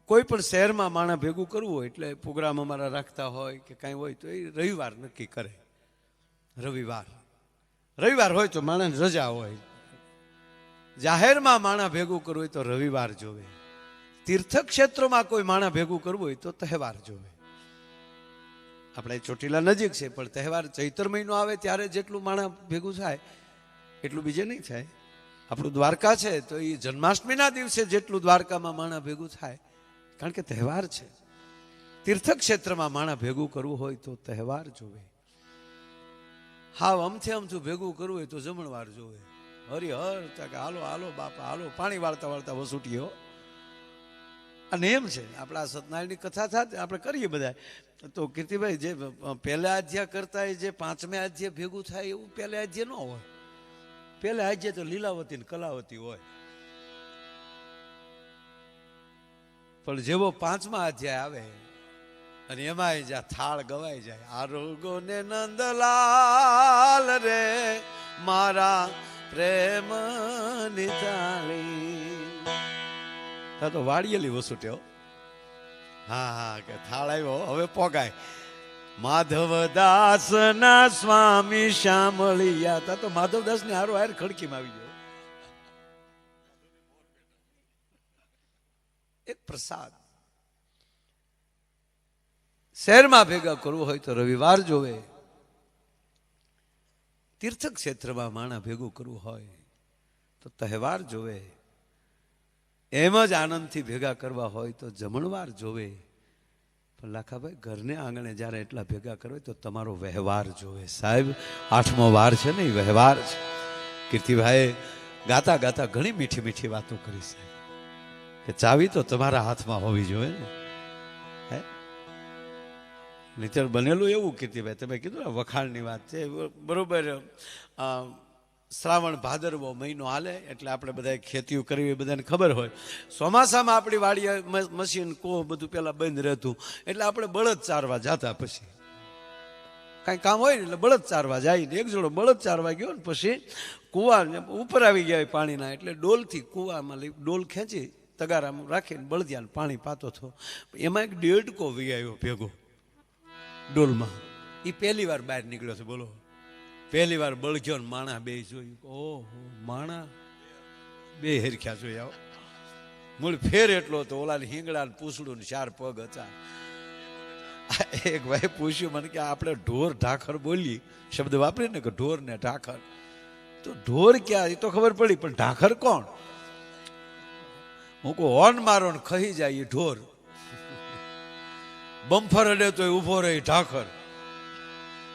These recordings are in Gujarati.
કોઈ પણ શહેરમાં માણસ ભેગું કરવું હોય એટલે પ્રોગ્રામ અમારા રાખતા હોય કે કાંઈ હોય તો એ રવિવાર નક્કી કરે. રવિવાર હોય તો માણસ રજા હોય. જાહેરમાં માણસ ભેગું કરવું હોય તો રવિવાર જોવે. તીર્થક્ષેત્રમાં કોઈ માણસ ભેગું કરવું હોય તો તહેવાર જોવે. આપણે ચોટીલા નજીક છે પણ તહેવાર ચૈત્ર મહિનો આવે ત્યારે જેટલું માણસ ભેગું થાય એટલું બીજે નહીં થાય. આપણું દ્વારકા છે તો એ જન્માષ્ટમીના દિવસે જેટલું દ્વારકામાં માણસ ભેગું થાય કારણ કે તહેવાર છે. તીર્થક્ષેત્રમાં માણસ ભેગું કરવું હોય તો તહેવાર જોવે. હા અમથું ભેગું કરવું હોય તો જમણવાર જોવે. હરિહર કે હાલો હાલો બાપા હાલો પાણી વાળતા વાળતા વસૂટીઓ. અને એમ છે આપણા સત્યનારાયણની કથા થાય આપણે કરીએ બધા. તો કીર્તિભાઈ જે પહેલા અધ્યાય કરતા જે પાંચમે અધ્યાય ભેગું થાય એવું પહેલા અધ્યાય ન હોય. પહેલા અધ્યાય તો લીલાવતી ને કલાવતી હોય. પણ જેવો પાંચમા અધ્યાય આવે અને એમાં જ્યાં થાળ ગવાઈ જાય, આરોગો ને નંદલાલ રે મારા પ્રેમ નિતાળી તો વાળીએલી વસુટ્યો. હા કે થાળ આવ્યો હવે પોગાય. માધવદાસ ના સ્વામી શામળિયા તા તો માધવદાસ ને હારો હાર ખડકીમાં આવી ગયો. એક પ્રસાદ. શહેરમાં ભેગા કરવું હોય તો રવિવાર જોવે. તીર્થક્ષેત્રમાં માણા ભેગું કરવું હોય તો તહેવાર જોવે. એમ જ આનંદથી ભેગા કરવા હોય તો જમણવાર જોવે. પણ લાખાભાઈ ઘરને આંગણે જ્યારે એટલા ભેગા કરવા તો તમારો વ્યવહાર જોવે. સાહેબ 8મો વાર છે ને એ વ્યવહાર છે. કીર્તિભાઈ ગાતા ગાતા ઘણી મીઠી મીઠી વાતો કરી છે કે ચાવી તો તમારા હાથમાં હોવી જોઈએ ને. નીચર બનેલું એવું કીર્તિભાઈ તમે કીધું ને વખાણની વાત છે બરોબર. શ્રાવણ ભાદરવો મહિનો હાલે એટલે આપણે બધા ખેતીઓ કરવી એ બધાને ખબર હોય. ચોમાસામાં આપણી વાડીએ મશીન કોહ બધું પેલા બંધ રહેતું એટલે આપણે બળદ ચારવા જતા. પછી કાંઈ કામ હોય ને એટલે બળદ ચારવા જાય. એક જોડો બળદ ચારવા ગયો ને પછી કુવા ઉપર આવી ગયા પાણીના એટલે ડોલથી કુવામાં લઈ ડોલ ખેંચી તગારામાં રાખીને બળદિયાને પાણી પાતો હતો. એમાં એક દેડકો વી આવ્યો ભેગો ડોલમાં. એ પહેલી વાર બહાર નીકળ્યો છે. બોલો પહેલી વાર બળગ્યો ને માણા બે જોયું. ઓહો માણા બે હરખ્યા જોયા. મૂળ ફેર એટલો હતો. ઓલા હિંગડા ને પૂછડું ને 4 પગ હતા. એક ભાઈ પૂછ્યું મને કે આપણે ઢોર ઢાખર બોલી શબ્દ વાપરીએ ને કે ઢોર ને ઢાખર તો ઢોર ક્યાં એ તો ખબર પડી પણ ઢાખર કોણ? હું કહું હોર્ન મારો ને ખહી જાય એ ઢોર. બમ્ફર અડે તો ઉભો રહે ઢાખર.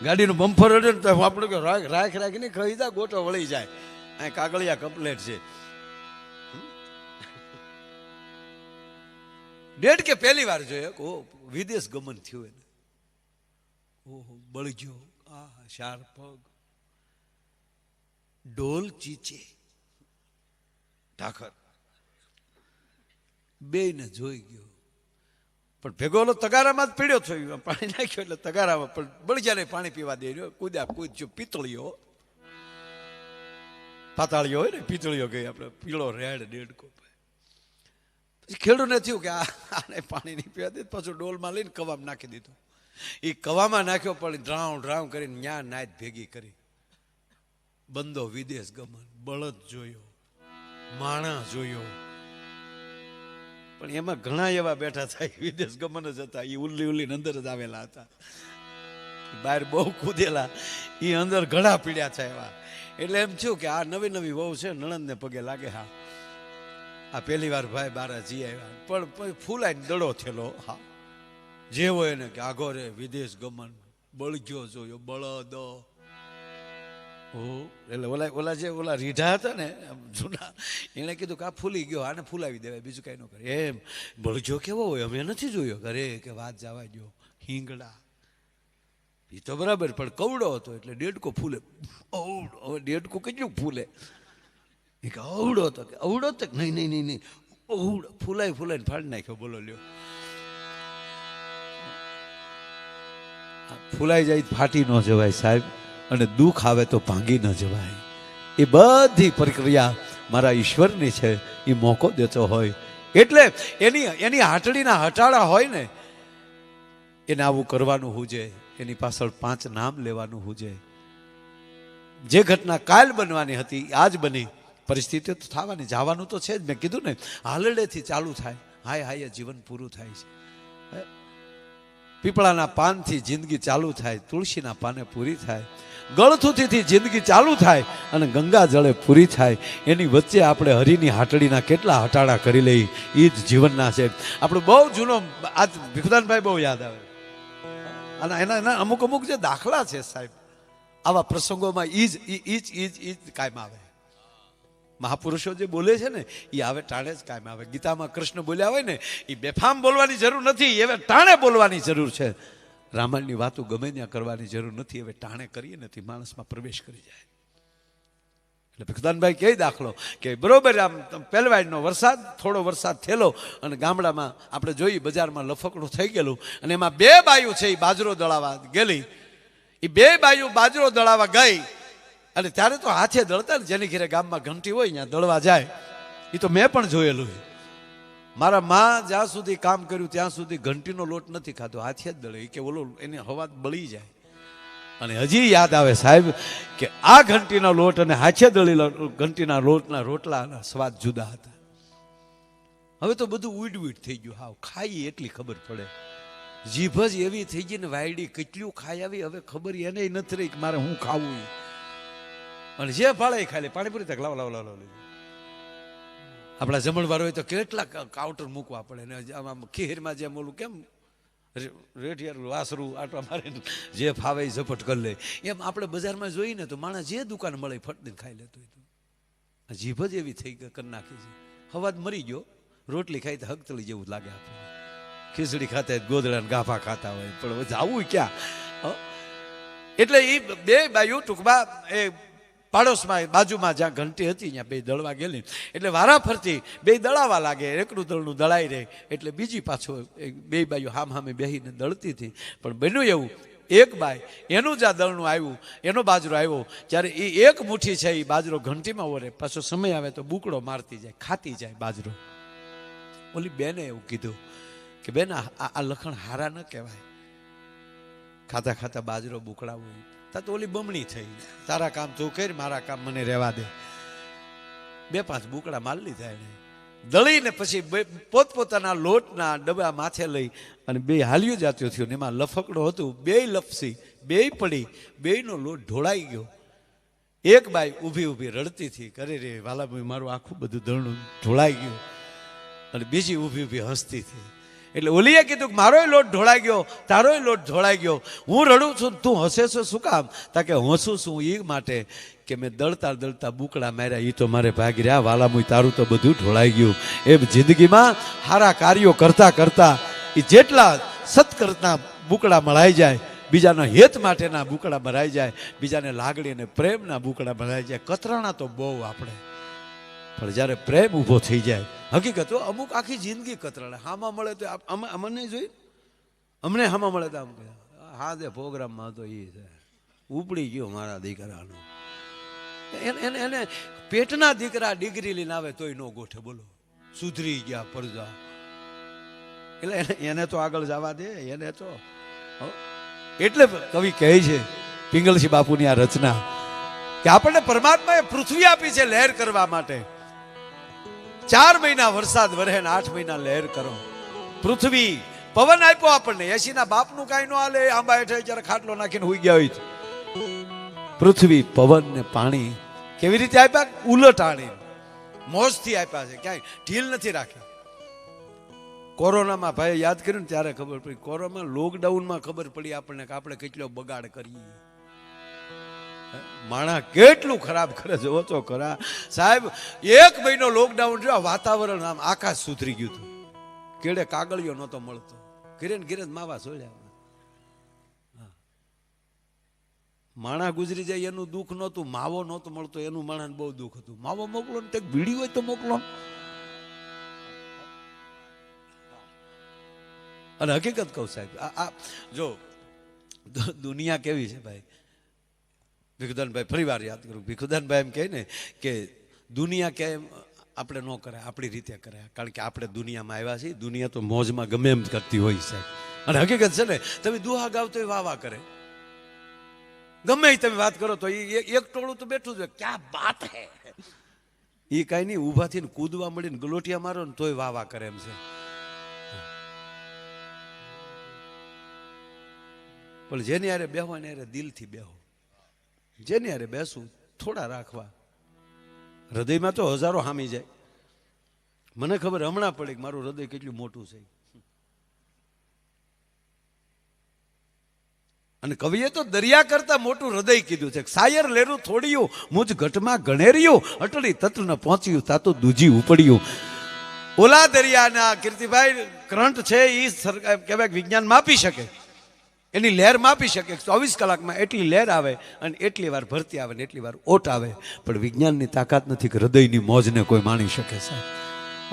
ગાડીનું બમ્ફર અડે ને તો આપણે રાખ રાખીને ખહી જાય ગોટો વળી જાય. આ કાગળિયા કમ્પ્લેટ છે. ડેડ કે પહેલી વાર જોઈએ ઓ વિદેશ ગમન થયું એને. ઓહો બળગ્યો આ 4 પગ ડોલ ચીચે ઢાખર બે ને જોઈ ગયો. પણ ભેગોલો તગારામાં જ પીડ્યો થયો. પાણી નાખ્યો એટલે તગારામાં પણ બળજ્યાને પાણી પીવા દે રહ્યો. કૂદ્યા કૂદજો પિત્તળીઓ પાતાળીઓ હોય ને પિત્તળીઓ ગઈ આપણે પીળો રેડ દેડકો. પછી ખેડૂને થયું કે આને પાણી નહીં પીવા દે. પાછું ડોલમાં લઈને કવામાં નાખી દીધું. એ કવામાં નાખ્યો પણ ડ્રાઉં ડ્રાઉં કરીને ન્યા નાયત ભેગી કરી. બંદો વિદેશ ગમન બળદ જોયો માણા જોયો. પણ એમાં ઘણા એવા બેઠા થાય વિદેશ ગમન જ હતા. એ ઉલ્લી ઉલ્લીને અંદર જ આવેલા હતા. બહાર બહુ કૂદેલા એ અંદર ઘણા પીડ્યા છે એવા. એટલે એમ થયું કે આ નવી નવી વહુ છે નણંદને પગે લાગે. હા આ પહેલી વાર ભાઈ બારા જી આવ્યા પણ ફૂલાઈને દડો થયેલો. હા જેવો એને કે આગો રે વિદેશ ગમન બળગ્યો જોયો બળદ. એટલે ઓલા રીઢા હતા ને જૂના એને કીધું કે આ ફૂલી ગયો આને ફૂલાવી દેવાય બીજું કઈ ન કરે. એમ બળજો કેવો હોય અમે નથી જોયો. અરે કે વાત જવા દો હિંગડા એ તો બરાબર પણ કવડો હતો એટલે દેડકો ફૂલે. હવે દેડકો કેટલું ફૂલે એ કે અવડો હતો કે અવડો તો નહીં નહીં નહીં નહીં અવડો ફૂલાઈ ફૂલાઈને ફાડી નાખ્યો. બોલો લ્યો ફૂલાઈ જાય ફાટી ન જવાય સાહેબ અને દુઃખ આવે તો ભાંગી ન જવાય. એ બધી પ્રક્રિયા મારા ઈશ્વરની છે. એ મોકો દેતો હોય એટલે એની હાટડીના હટાડા હોય ને એને આવું કરવાનું હુજે, એની પાછળ 5 નામ લેવાનું હુજે. જે ઘટના કાલ બનવાની હતી આજ બની. પરિસ્થિતિ તો થવાની, જવાનું તો છે જ. મેં કીધું ને, હાલડેથી ચાલુ થાય, હાય હાય જીવન પૂરું થાય છે. પીપળાના પાનથી જિંદગી ચાલુ થાય, તુલસીના પાને પૂરી થાય. ગળથુથીથી જિંદગી ચાલુ થાય અને ગંગા જળે પૂરી થાય. એની વચ્ચે આપણે હરિની હાટડીના કેટલા હટાડા કરી લઈ, એ જ જીવનના છે. આપણે બહુ જૂનો, આજ ભીખુદાનભાઈ બહુ યાદ આવે. અને એના અમુક અમુક જે દાખલા છે સાહેબ, આવા પ્રસંગોમાં ઈ જ કાયમ આવે. મહાપુરુષો જે બોલે છે ને એ આવે ટાણે જ કાયમ આવે. ગીતામાં કૃષ્ણ બોલ્યા હોય ને, એ બેફામ બોલવાની જરૂર નથી, હવે ટાણે બોલવાની જરૂર છે. રામાયણની વાતો ગમે ત્યાં કરવાની જરૂર નથી, હવે ટાણે કરીએ નથી માણસમાં પ્રવેશ કરી જાય. એટલે ભીખુદાનભાઈ કહે દાખલો કે બરોબર આમ પહેલવાઈનો વરસાદ, થોડો વરસાદ થયેલો અને ગામડામાં આપણે જોઈ બજારમાં લફકડું થઈ ગયેલું અને એમાં 2 બાયું છે એ બાજરો દળાવા ગયેલી. એ 2 બાયું બાજરો દળાવા ગઈ અને ત્યારે તો હાથે દળતા ને, જેની ઘરે ગામમાં ઘંટી હોય ત્યાં દળવા જાય. એ તો મેં પણ જોયેલું. મારા માં જ્યાં સુધી કામ કર્યું ત્યાં સુધી ઘંટીનો લોટ નથી ખાધો, હાથે જ દળે. કે ઓલો એને હવા બળી જાય. અને હજી યાદ આવે સાહેબ કે આ ઘંટીનો લોટ અને હાથે દળેલા ઘંટીના લોટના રોટલાના સ્વાદ જુદા હતા. હવે તો બધું ઉડ થઈ ગયું. હાવ ખાઈ એટલી ખબર પડે, જીભ જ એવી થઈ ગઈ ને વાયડી, કેટલું ખાઈ આવી હવે ખબર એને નથી રહી કે મારે હું ખાવું. અને જે ફાળે ખાઈ લે. પાણીપુરી તક લાવ લાવ લાવ. આપણા જમણવાર હોય તો કેટલા કાઉન્ટર મૂકવા પડે ને, આમ ખીરમાં જેમ ઓલું કેમ રેઠિયાર વાસરું આટવા મારે જે ફાવે એ ઝપટ કરી લે. એમ આપણે બજારમાં જોઈએ ને તો માણસ જે દુકાન મળે ફટદીને ખાઈ લેતો હોય. તો જીભ જ એવી થઈ કરી નાખી છે. હવાજ મરી ગયો, રોટલી ખાઈ તો હગતળી જેવું લાગે આપણને. ખીચડી ખાતા હોય, ગોદડા ગાફા ખાતા હોય, પણ હવે જાવું ક્યાં? એટલે એ 2 બાયું ટૂંકમાં એ પાડોશમાં બાજુમાં જ્યાં ઘંટી હતી ત્યાં 2 દળવા ગયેલી. એટલે વારા ફરતી 2 દળાવા લાગે, એકડું દળનું દળાઈ રહે એટલે બીજી પાછું 2 બાયું હામે બેહીને દળતી હતી. પણ બન્યું એવું, એક બાઈ એનું જ્યાં દળનું આવ્યું, એનો બાજરો આવ્યો, જ્યારે એ એક મુઠ્ઠી છે એ બાજરો ઘંટીમાં ઓરે, પાછો સમય આવે તો બુકડો મારતી જાય, ખાતી જાય બાજરો. ઓલી બેને એવું કીધું કે બેન આ લખણ હારા ન કહેવાય, ખાતા ખાતા બાજરો બુકડાવું. તા તો ઓલી બમણી થઈ, તારા કામ તું કરી, મારા કામ મને રહેવા દે. 2-5 બુકડા માલ લીધા એને, દળીને પછી પોતપોતાના લોટના ડબ્બા માથે લઈ અને 2 હાલ્યું જાત્યો થયો. એમાં લફકડો હતું, 2 લપસી, 2 પડી, 2નો લોટ ઢોળાઈ ગયો. એક બાઈ ઊભી રડતી હતી, કરે રે વાલાભાઈ મારું આખું બધું દળનું ઢોળાઈ ગયું. અને બીજી ઊભી હસતી હતી. એટલે ઓલીએ કીધું કે મારોય લોટ ઢોળાઈ ગયો, તારોય લોટ ઢોળાઈ ગયો, હું રડું છું તું હસે છો શું કામ? તા કે હસું છું એ માટે કે મેં દળતા દળતા બુકડા માર્યા, એ તો મારે ભાગી રહ્યા. વાલામુય તારું તો બધું ઢોળાઈ ગયું. એમ જિંદગીમાં સારા કાર્યો કરતા કરતા એ જેટલા સત્કર્તના બુકડા મળાઈ જાય, બીજાના હેત માટેના બુકડા ભરાઈ જાય, બીજાને લાગણી અને પ્રેમના બુકડા ભરાઈ જાય. કતરાણા તો બહુ આપણે, પણ જ્યારે પ્રેમ ઊભો થઈ જાય, હકીકત અમુક આખી જિંદગી કતરાણે. હામાં મળે તો અમને જોઈ, અમને હામાં મળે તો આમ કહે હા જે પ્રોગ્રામમાં તો એ છે ઉપડી ગયો મારા દીકરાનો. એને પેટના દીકરા ડિગ્રી લઈને આવે તોય નો ગોઠે. બોલો સુધરી ગયા પરજા. એટલે એને તો આગળ જવા દે, એને તો. એટલે કવિ કહે છે પિંગલસિંહ બાપુની આ રચના કે આપણને પરમાત્માએ પૃથ્વી આપી છે લહેર કરવા માટે. 4 મહિના વરસાદ વરહે ને 8 મહિના લહેર કરો. પૃથ્વી પવન આપ્યો આપણને. 80 ના બાપનું કાંઈ ન હાલે, આંબા હેઠળ જ્યારે ખાટલો નાખીને હુઈ ગયા હોય. પૃથ્વી પવન ને પાણી કેવી રીતે આપ્યા? ઉલટ આણી મોજથી આપ્યા છે, ક્યાંય ઢીલ નથી રાખી. કોરોનામાં ભાઈ યાદ કર્યું ને ત્યારે ખબર પડી, કોરોના લોકડાઉનમાં ખબર પડી આપણને કે આપણે કેટલો બગાડ કરીએ. માણા કેટલું ખરાબ કરે છે ઓછો ખરા સાહેબ. 1 મહિનો લોકડાઉન જો વાતાવરણ આમ આકાશ સુધરી ગયું હતું. કેડે કાગળિયો નહોતો મળતો, ઘરે ને ઘરે માવા સોળ્યા. માણા ગુજરી જાય એનું દુઃખ નહોતું, માવો નહોતો મળતો એનું માણાને બહુ દુઃખ હતું. માવો મોકલો ને તે ભીડી હોય તો મોકલો. અને હકીકત કહું સાહેબ, આ જો દુનિયા કેવી છે ભાઈ. ભીખુદાનભાઈ ફરી વાર યાદ કરું, ભીખુદાનભાઈ એમ કહે ને કે દુનિયા કે આપણે ન કરાય, આપણી રીતે કરાય. કારણ કે આપણે દુનિયામાં આવ્યા છીએ, દુનિયા તો મોજમાં ગમે એમ કરતી હોય સાહેબ. અને હકીકત છે ને, તમે દુહા ગાવ તો વાહ વાહ કરે, ગમે એ તમે વાત કરો તો એક ટોળું તો બેઠું છે, ક્યાં બાત હે. એ કાંઈ નહીં, ઊભા થઈને કૂદવા મળીને ગલોટિયા મારો ને તોય વાહ વાહ કરે એમ છે. પણ જેની હારે બેહવા ને હારે દિલથી બેહો, જેની હારે બેસવું થોડા રાખવા. હૃદયમાં તો હજારો હામી જાય. મને ખબર હમણાં પડી કે મારું હૃદય કેટલું મોટું છે. અને કવિએ તો દરિયા કરતા મોટું હૃદય કીધું છે. સાયર લેરું થોડિયું મુજ ઘટમાં ગણેર્યું, અટલી તત્વ ન પહોંચ્યું તાતો દૂજી ઉપડ્યું. ઓલા દરિયાના કીર્તિભાઈ કરંટ છે એ કહેવાય વિજ્ઞાન માપી શકે, એની લહેર માપી શકે. 24 કલાકમાં એટલી લહેર આવે અને એટલી વાર ભરતી આવે ને એટલી વાર ઓટ આવે. પણ વિજ્ઞાનની તાકાત નથી કે હૃદયની મોજને કોઈ માણી શકે સાહેબ.